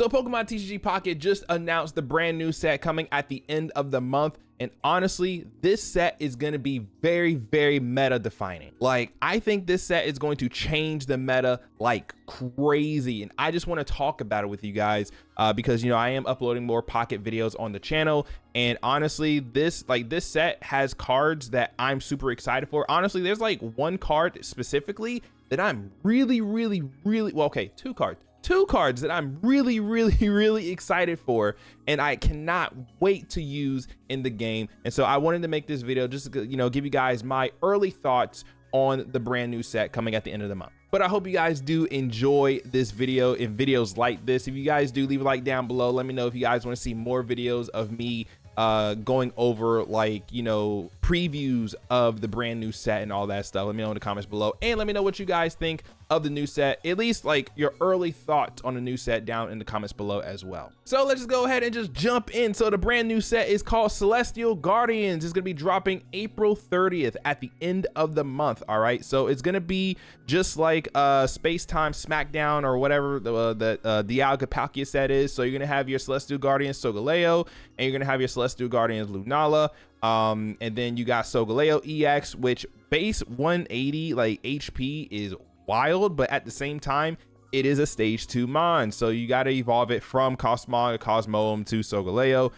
So Pokemon TCG Pocket just announced the brand new set coming at the end of the month. And honestly, this set is going to be very, very meta defining. Like, I think this set is going to change the meta like crazy. And I just want to talk about it with you guys because, you know, I am uploading more Pocket videos on the channel. And honestly, this set has cards that I'm super excited for. Honestly, there's like one card specifically that I'm really, well, okay, two cards that I'm really excited for, and I cannot wait to use in the game. And so I wanted to make this video just to, you know, give you guys my early thoughts on the brand new set coming at the end of the month. But I hope you guys do enjoy this video and videos like this. If you guys do, leave a like down below. Let me know if you guys want to see more videos of me going over, like, you know, previews of the brand new set and all that stuff. Let me know in the comments below, and let me know what you guys think of the new set, at least like your early thoughts on the new set down in the comments below as well. So let's just go ahead and just jump in. So the brand new set is called Celestial Guardians. It's gonna be dropping April 30th at the end of the month. All right, so it's gonna be just like Space Time Smackdown or whatever the Dialga Palkia set is. So you're gonna have your Celestial Guardians Solgaleo, and you're gonna have your Celestial Guardians Lunala, and then you got Solgaleo EX, which base 180 like HP is wild, but at the same time it is a stage 2 mon, so you got to evolve it from Cosmog, Cosmoem to Solgaleo.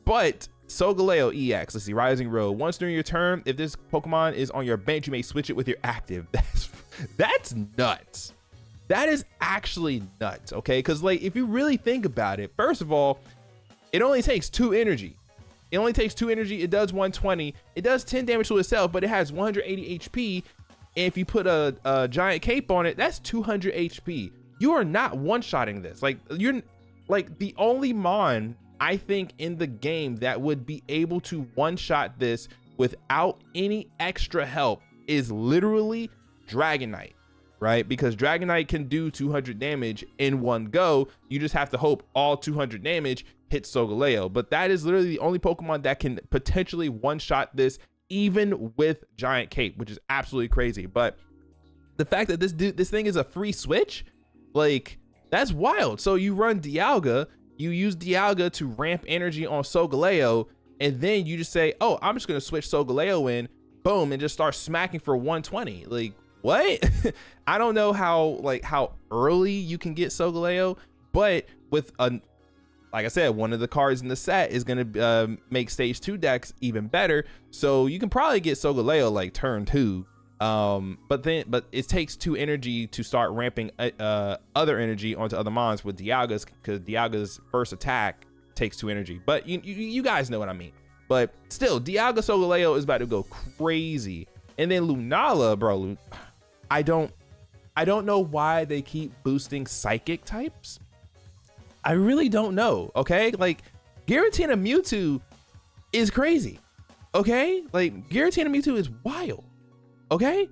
But Solgaleo EX, let's see, Rising Road, once during your turn, if this Pokemon is on your bench, you may switch it with your active. That's nuts. That is actually nuts. Okay, because like if you really think about it, first of all, it only takes 2 energy. It only takes 2 energy. It does 120. It does 10 damage to itself, but it has 180 HP. And if you put a giant cape on it, that's 200 HP. You are not one-shotting this. Like, you're like the only mon I think in the game that would be able to one-shot this without any extra help is literally Dragonite, right? Because Dragonite can do 200 damage in one go. You just have to hope all 200 damage hits Solgaleo. But that is literally the only Pokemon that can potentially one-shot this, even with giant cape, which is absolutely crazy. But the fact that this thing is a free switch, like, that's wild. So you run Dialga, you use Dialga to ramp energy on Solgaleo, and then you just say, oh, I'm just gonna switch Solgaleo in, boom, and just start smacking for 120. Like, what? I don't know how early you can get Solgaleo, but with like I said, one of the cards in the set is going to make stage 2 decks even better. So you can probably get Solgaleo like turn 2. But it takes 2 energy to start ramping other energy onto other mons with Dialga's, because Dialga's first attack takes 2 energy. But you guys know what I mean. But still, Dialga Solgaleo is about to go crazy. And then Lunala, bro, I don't know why they keep boosting psychic types. I really don't know. Okay, like Giratina Mewtwo is crazy. Okay, like Giratina Mewtwo is wild. Okay,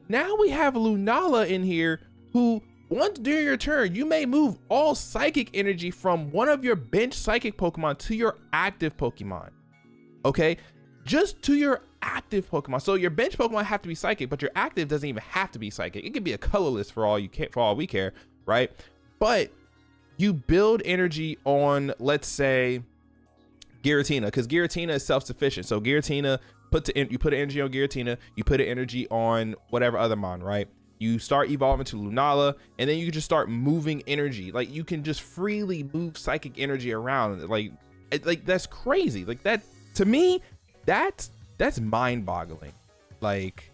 now we have Lunala in here, who once during your turn you may move all psychic energy from one of your bench psychic Pokemon to your active Pokemon. Okay, just to your active Pokemon. So your bench Pokemon have to be psychic, but your active doesn't even have to be psychic. It could be a colorless for all we care, right? But you build energy on, let's say, Giratina, because Giratina is self-sufficient. So Giratina, you put energy on Giratina, you put energy on whatever other mon, right? You start evolving to Lunala, and then you just start moving energy. Like, you can just freely move psychic energy around. Like that's crazy. Like, that, to me, that's mind-boggling. Like,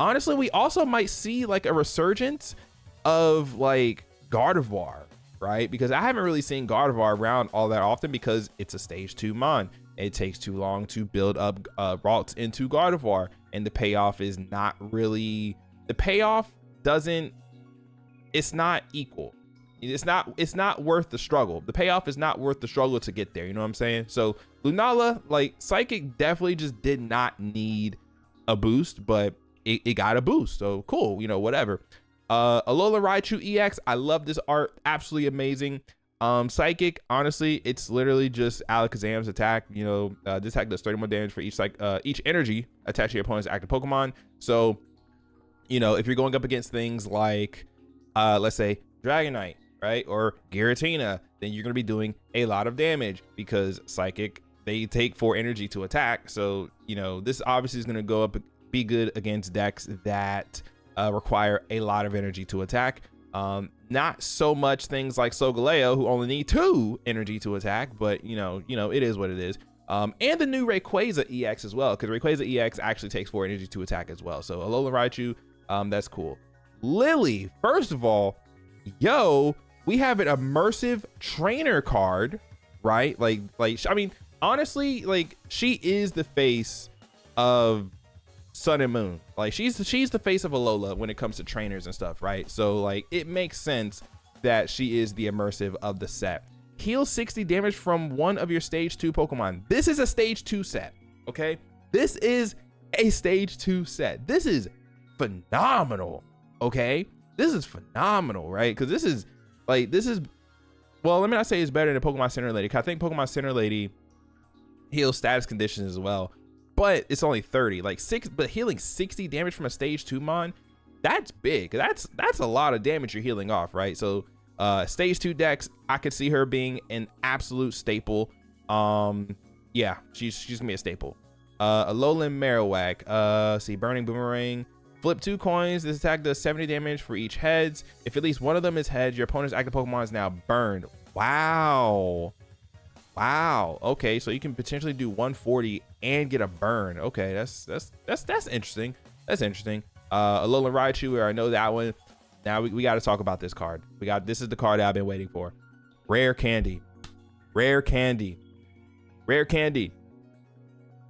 honestly, we also might see like a resurgence of like Gardevoir, right? Because I haven't really seen Gardevoir around all that often because it's a stage 2 mon. It takes too long to build up routes into Gardevoir, and the payoff is not really, the payoff doesn't, it's not equal. It's not worth the struggle. The payoff is not worth the struggle to get there. You know what I'm saying? So Lunala, like, Psychic definitely just did not need a boost, but it got a boost. So cool, you know, whatever. Alola Raichu EX, I love this art, absolutely amazing. Psychic, honestly, it's literally just Alakazam's attack. You know, this attack does 31 damage for each energy attached to your opponent's active Pokemon. So, you know, if you're going up against things like, let's say Dragonite, right? Or Giratina, then you're going to be doing a lot of damage because Psychic, they take 4 energy to attack. So, you know, this obviously is going to go up, be good against decks that require a lot of energy to attack. Not so much things like Solgaleo, who only need 2 energy to attack, but you know, it is what it is. And the new Rayquaza EX as well, because Rayquaza EX actually takes 4 energy to attack as well. So Alolan Raichu, that's cool. Lily, first of all, yo, we have an immersive trainer card, right? Like, I mean, honestly, like, she is the face of Sun and Moon. Like, she's the face of Alola when it comes to trainers and stuff, right? So like, it makes sense that she is the immersive of the set. Heal 60 damage from one of your stage 2 Pokemon. This is a stage 2 set, okay? This is a stage 2 set. This is phenomenal, okay? This is phenomenal, right? Because this is, well, let me not say it's better than Pokemon Center Lady, because I think Pokemon Center Lady heals status conditions as well, but it's only 30. Like, but healing 60 damage from a stage 2 mon, that's big. That's a lot of damage you're healing off, right? So stage 2 decks, I could see her being an absolute staple. Yeah, she's gonna be a staple. Alolan Marowak, see, Burning Boomerang, flip 2 coins. This attack does 70 damage for each heads. If at least one of them is heads, your opponent's active Pokemon is now burned. Wow, okay, so you can potentially do 140 and get a burn. Okay, that's interesting. That's interesting. Alolan Raichu, I know that one. Now we got to talk about this card. This is the card that I've been waiting for. Rare Candy.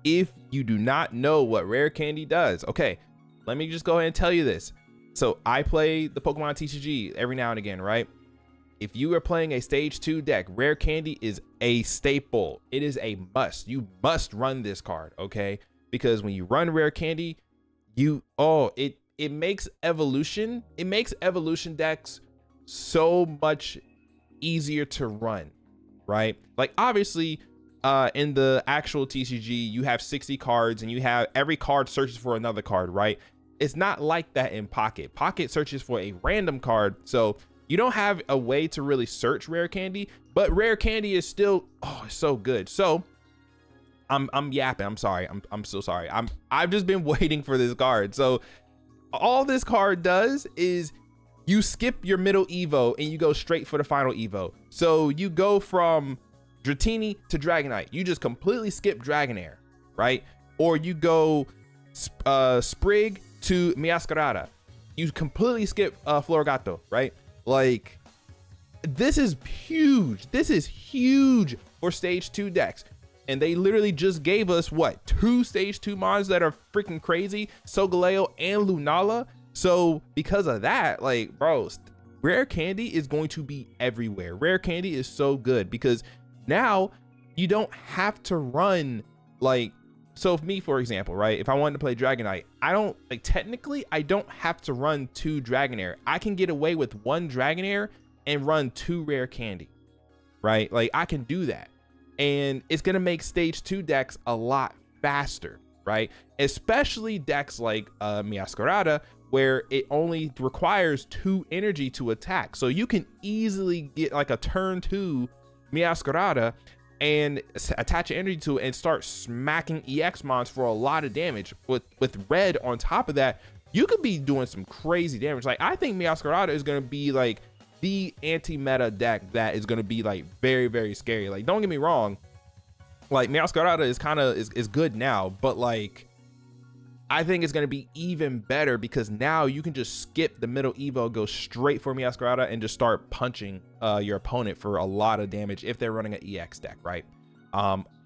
If you do not know what Rare Candy does, okay, let me just go ahead and tell you this. So I play the Pokemon TCG every now and again, right? If you are playing a stage 2 deck, Rare Candy is a staple. It is a must. You must run this card, okay? Because when you run Rare Candy, it makes evolution decks so much easier to run, right? Like, obviously, in the actual TCG, you have 60 cards and you have every card searches for another card, right? It's not like that in Pocket. Pocket searches for a random card, so you don't have a way to really search Rare Candy, but Rare Candy is still, so good. So I'm yapping. I'm sorry. I'm so sorry. I've just been waiting for this card. So all this card does is you skip your middle Evo and you go straight for the final Evo. So you go from Dratini to Dragonite. You just completely skip Dragonair, right? Or you go Sprig to Miascarada. You completely skip Florigato, right? Like, this is huge. This is huge for stage 2 decks. And they literally just gave us, what, 2 stage 2 mons that are freaking crazy, Solgaleo and Lunala. So because of that, like, bro, Rare Candy is going to be everywhere. Rare Candy is so good because now you don't have to run, like, so if me, for example, right, if I wanted to play Dragonite, technically I don't have to run 2 Dragonair. I can get away with 1 Dragonair and run 2 Rare Candy, right? Like, I can do that. And it's going to make stage 2 decks a lot faster, right? Especially decks like Miascarada, where it only requires 2 energy to attack. So you can easily get like a turn 2 Miascarada and attach energy to it and start smacking EX mons for a lot of damage. With red on top of that, you could be doing some crazy damage. Like, I think Miascarada is going to be like the anti-meta deck that is going to be like very, very scary. Like, don't get me wrong, like, Miascarada is kind of is good now, but like, I think it's going to be even better because now you can just skip the middle Evo, go straight for Miascarada and just start punching your opponent for a lot of damage if they're running an EX deck, right?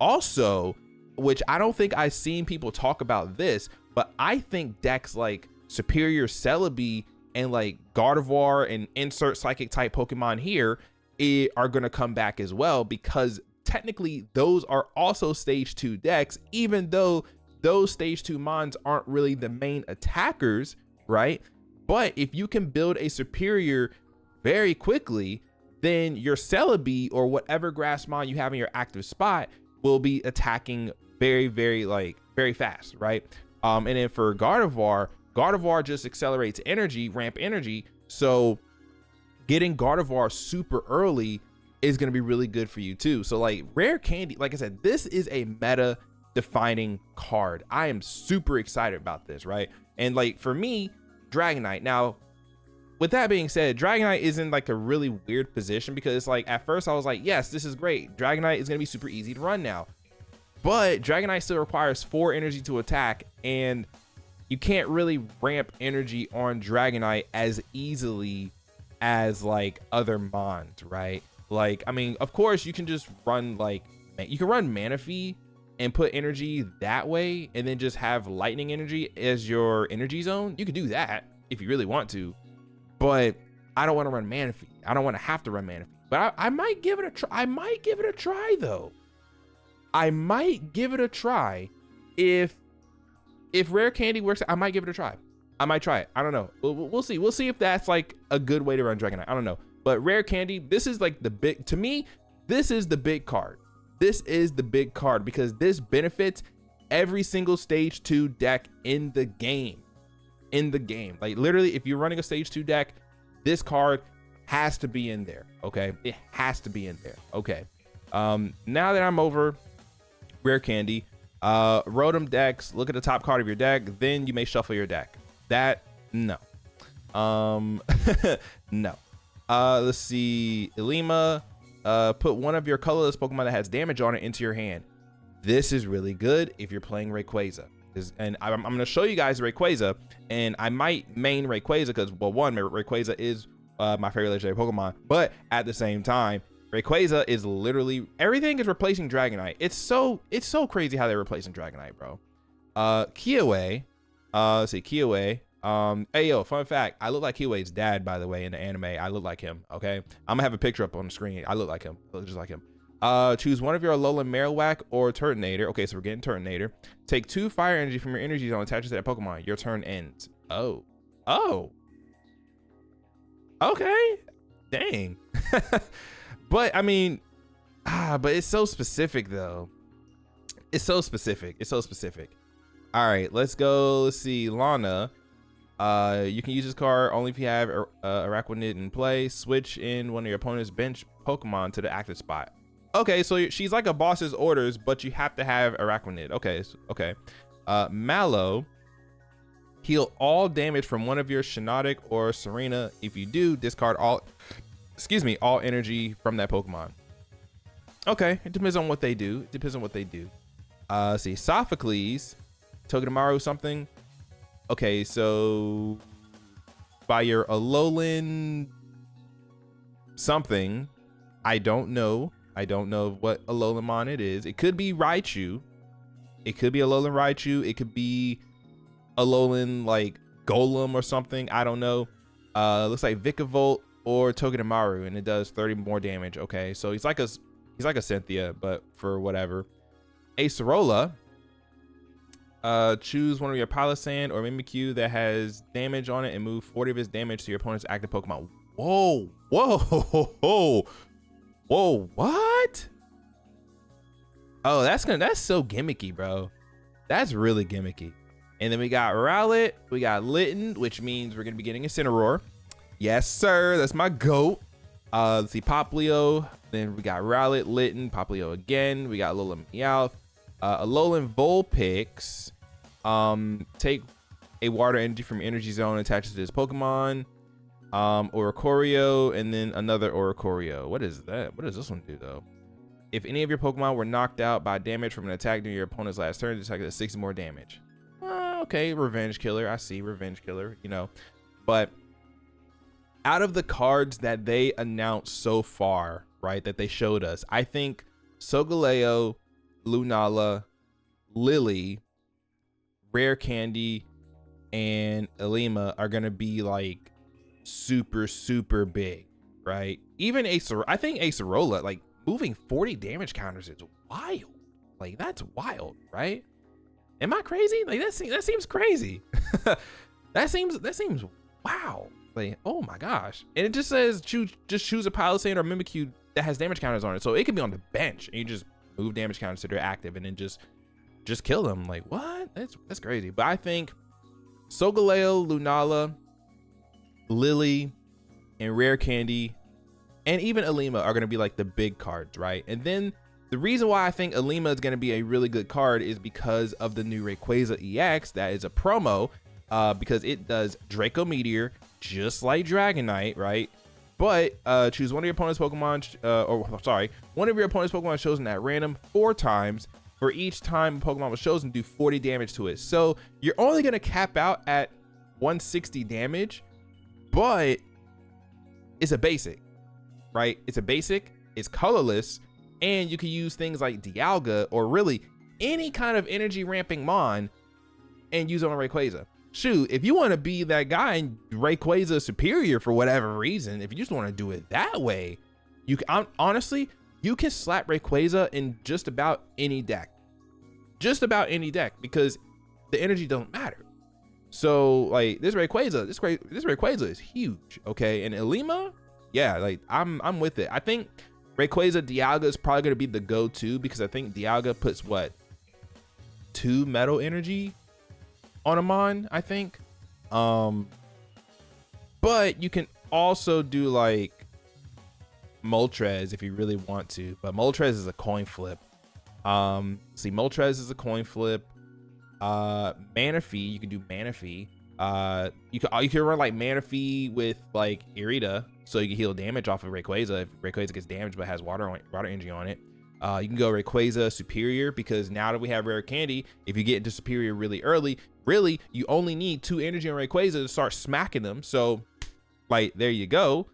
Also, which I don't think I've seen people talk about this, but I think decks like Superior Celebi and like Gardevoir and insert Psychic type Pokemon here are going to come back as well, because technically those are also stage 2 decks, even though those stage 2 mons aren't really the main attackers, right? But if you can build a Superior very quickly, then your Celebi or whatever grass mon you have in your active spot will be attacking very, very, like, very fast, right? And then for Gardevoir just accelerates energy, ramp energy. So getting Gardevoir super early is going to be really good for you too. So like rare candy, like I said, this is a meta defining card. I am super excited about this, right? And like for me, Dragonite. Now, with that being said, Dragonite is in like a really weird position because it's like at first I was like, yes, this is great. Dragonite is going to be super easy to run now. But Dragonite still requires 4 energy to attack, and you can't really ramp energy on Dragonite as easily as like other mons, right? Like, I mean, of course you can just run like, you can run Manaphy and put energy that way and then just have lightning energy as your energy zone. You could do that if you really want to, but I don't want to run Manaphy. I don't want to have to run Manaphy, but I might give it a try. I might give it a try though. I might give it a try. If rare candy works, I might give it a try. I might try it. I don't know. We'll see. We'll see if that's like a good way to run Dragonite. I don't know. But rare candy, this is like the big, to me, this is the big card. This is the big card because this benefits every single stage 2 deck in the game. Like literally, if you're running a stage 2 deck, this card has to be in there. Okay. It has to be in there. Okay. Now that I'm over rare candy, Rotom decks, look at the top card of your deck, then you may shuffle your deck. That, no. No. Let's see, Ilima, put one of your colorless Pokemon that has damage on it into your hand. This is really good if you're playing Rayquaza. And I'm going to show you guys Rayquaza, and I might main Rayquaza because, well, one, Rayquaza is my favorite legendary Pokemon, but at the same time, Rayquaza is literally, everything is replacing Dragonite. It's so crazy how they're replacing Dragonite, bro. Kiawe, let's see, Kiawe. Hey yo, fun fact, I look like Kiawe's dad, by the way, in the anime. I look like him. Okay, I'm gonna have a picture up on the screen. I look like him. I look just like him. Choose one of your Alolan Marowak or Turtonator. Okay, so we're getting Turtonator. Take 2 fire energy from your energy zone, attach it to that Pokemon. Your turn ends. Oh, okay, dang. But I mean, but it's so specific though. It's so specific. All right, let's go. Let's see, Lana. You can use this card only if you have Araquanid in play. Switch in one of your opponent's bench Pokemon to the active spot. Okay, so she's like a boss's orders, but you have to have Araquanid. Okay, okay. Mallow. Heal all damage from one of your Shiinotic or Serena. If you do, discard all energy from that Pokemon. Okay, it depends on what they do. Let's see, Sophocles. Togedemaru something. Okay, so by your Alolan something, I don't know what Alolamon it is. It could be Raichu. It could be Alolan Raichu. It could be Alolan like Golem or something. I don't know. Looks like Vikavolt or Togedemaru, and it does 30 more damage. Okay, so he's like a Cynthia, but for whatever. Acerola. Choose one of your Palossand or Mimikyu that has damage on it and move 40 of its damage to your opponent's active Pokemon. Whoa, what? Oh, that's so gimmicky, bro. That's really gimmicky. And then we got Rowlet, we got Litten, which means we're gonna be getting a Incineroar. Yes, sir, that's my goat. Let's see, Poplio. Then we got Rowlet, Litten, Poplio again. We got Alolan Meowth. Alolan Vulpix. Take a water energy from energy zone, attach it to this Pokemon. Oricorio, and then another Oricorio. What is that? What does this one do though? If any of your Pokemon were knocked out by damage from an attack during your opponent's last turn, just like 60 more damage. Okay, Revenge Killer. I see Revenge Killer, you know. But out of the cards that they announced so far, right, that they showed us, I think Solgaleo, Lunala, Lily, Rare Candy, and Ilima are gonna be like super big, right? Even I think Acerola, like moving 40 damage counters is wild. Like that's wild, right? Am I crazy? Like that seems crazy. that seems wow. Like, oh my gosh. And it just says choose a Palossand or Mimikyu that has damage counters on it. So it could be on the bench and you just move damage counters to their active and then just kill them. Like what? That's crazy. But I think Solgaleo, Lunala, Lily, and Rare Candy and even Alima are going to be like the big cards, right? And then the reason why I think Alima is going to be a really good card is because of the new Rayquaza EX that is a promo, because it does Draco Meteor just like Dragonite, right? But choose one of your opponent's Pokemon, one of your opponent's Pokemon chosen at random 4 times. For each time a Pokemon was chosen, do 40 damage to it. So you're only going to cap out at 160 damage, but it's a basic, right? It's a basic, it's colorless, and you can use things like Dialga or really any kind of energy ramping Mon and use it on Rayquaza. Shoot, if you want to be that guy and Rayquaza superior for whatever reason, if you just want to do it that way, you can, honestly, you can slap Rayquaza in just about any deck. Just about any deck, because the energy don't matter. So like this Rayquaza is huge, okay? And Alima, yeah, like I'm with it. I think Rayquaza Dialga is probably gonna be the go-to, because I think Dialga puts what, 2 metal energy on a Mon, I think. But you can also do like Moltres if you really want to, but Moltres is a coin flip. Moltres is a coin flip. Manaphy, you can do Manaphy. You can run like Manaphy with like Irida, so you can heal damage off of Rayquaza if Rayquaza gets damaged but has water energy on it. You can go Rayquaza Superior, because now that we have Rare Candy, if you get into Superior really early, really you only need 2 energy on Rayquaza to start smacking them. So like there you go.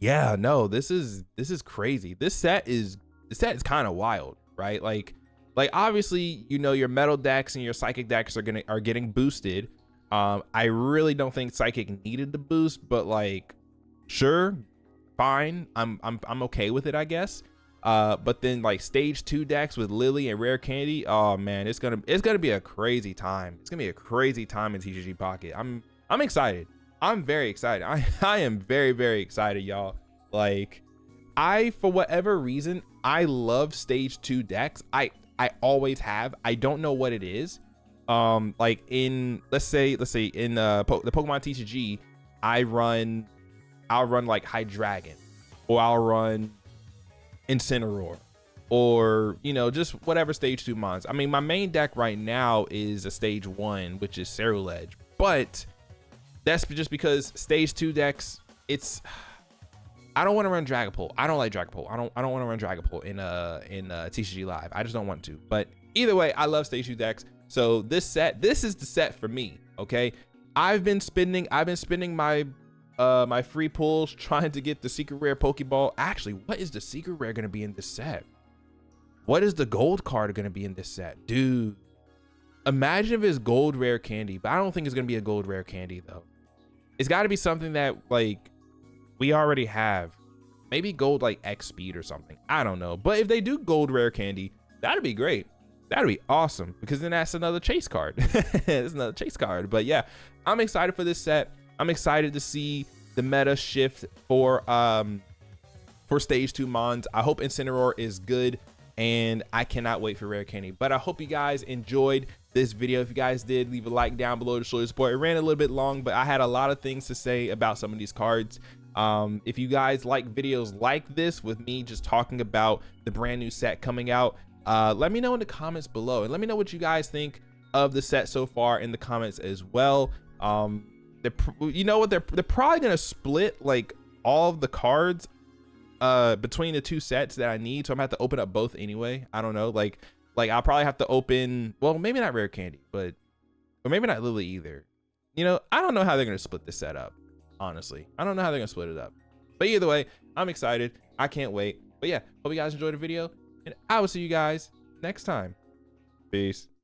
Yeah, no, this is crazy. This set is kind of wild, right? Like obviously, you know, your metal decks and your psychic decks are getting boosted. I really don't think psychic needed the boost, but like, sure, fine. I'm okay with it, I guess. But then like stage 2 decks with Lily and Rare Candy, oh man, it's gonna be a crazy time. It's gonna be a crazy time in TCG Pocket. I'm excited. I'm very excited. I am very, very excited, y'all. Like, for whatever reason, I love stage 2 decks. I always have. I don't know what it is. Like in, let's say in the Pokemon TCG, I'll run like Hydreigon, or I'll run Incineroar, or, you know, just whatever stage 2 mons. I mean, my main deck right now is a stage 1, which is Ceruledge, but that's just because stage 2 decks, I don't want to run Dragapult. I don't like Dragapult. I don't want to run Dragapult in TCG Live. I just don't want to. But either way, I love stage 2 decks. So this is the set for me. Okay, I've been spending my my free pulls trying to get the secret rare Pokeball. Actually, what is the secret rare going to be in this set? What is the gold card going to be in this set, dude? Imagine if it's gold Rare Candy, but I don't think it's going to be a gold Rare Candy though. It's got to be something that like we already have. Maybe gold like X speed or something. I don't know. But if they do gold Rare Candy, that'd be great. That'd be awesome, because then that's another chase card. It's another chase card. But yeah, I'm excited for this set. I'm excited to see the meta shift for stage 2 mons. I hope Incineroar is good, and I cannot wait for Rare Candy. But I hope you guys enjoyed this video. If you guys did, leave a like down below to show your support. It ran a little bit long, but I had a lot of things to say about some of these cards. If you guys like videos like this with me just talking about the brand new set coming out, let me know in the comments below, and let me know what you guys think of the set so far in the comments as well. You know what, they're probably gonna split like all of the cards between the 2 sets that I need, so I'm gonna have to open up both anyway. I don't know, like I'll probably have to open, well, maybe not Rare Candy, or maybe not Lily either. You know, I don't know how they're gonna split this set up. Honestly, I don't know how they're gonna split it up, but either way, I'm excited. I can't wait. But yeah, hope you guys enjoyed the video, and I will see you guys next time. Peace.